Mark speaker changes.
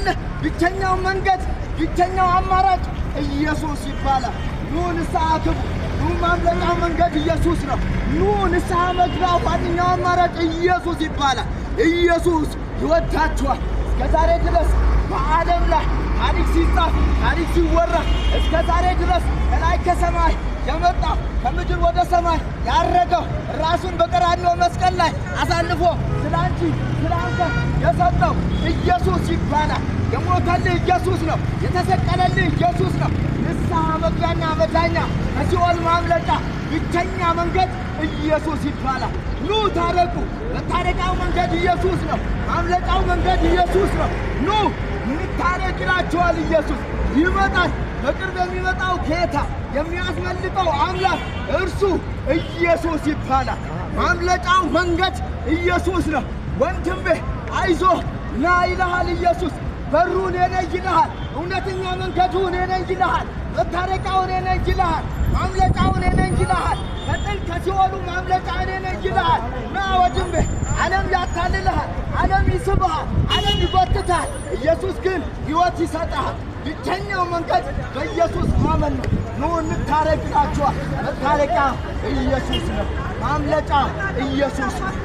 Speaker 1: አለ ብቸኛው መንገድ ብቸኛው አማራጭ ኢየሱስ ይባላል ኑ ንስሐ ግቡ ኑ ማምለጫው መንገድ ኢየሱስ ነው ኑ ንስሐ መግቢያው ዋነኛው አማራጭ ኢየሱስ ይባላል ኢየሱስ ይወዳችኋል እስከዛሬ ድረስ በዓለም ላይ ታሪክ ሲጻፍ ታሪክ ሲወራ እስከዛሬ ድረስ ከላይ ከሰማይ የመጣው ከምድር ወደ ሰማይ ያረገው ራሱን በቀራንዮ መስቀል ላይ አሳልፎ ስላንቺ ስላንተ የሰጠው ኢየሱስ ይባላል የሞተልህ ኢየሱስ ነው የተሰቀለልህ ኢየሱስ ነው ንስሐ መግቢያና መዳኛ ከሲኦል ማምለጫ ብቸኛ መንገድ ኢየሱስ ይባላል ኑ ታረቁ መታረቂያው መንገድ ኢየሱስ ነው ማምለጫው መንገድ ኢየሱስ ነው ኑ እንታረቅ ይላችኋል ኢየሱስ ይመጣል በቅርብ የሚመጣው ጌታ የሚያስመልጠው አምላክ እርሱ ኢየሱስ ይባላል ማምለጫው መንገድ ኢየሱስ ነው ወንድሜ አይዞህ ና ይልሃል ኢየሱስ በሩ እኔ ነኝ ይልሃል እውነተኛ መንገዱ እኔ ነኝ ይልሃል መታረቂያው እኔ ነኝ ይልሃል ማምለጫው እኔ ነኝ ይልሃል ከጥልቅ ከሲኦሉ ማምለጫ እኔ ነኝ ይልሃል ና ወንድሜ ዓለም ያታልልሃል ዓለም ይስብሃል ዓለም ይጎትታል ኢየሱስ ግን ሕይወት ይሰጥሃል ብቸኛው መንገድ በኢየሱስ ማመን ነው ኑ እንታረቅ ይላችኋል መታረቂያ ኢየሱስ ነው ማምለጫ ኢየሱስ ነው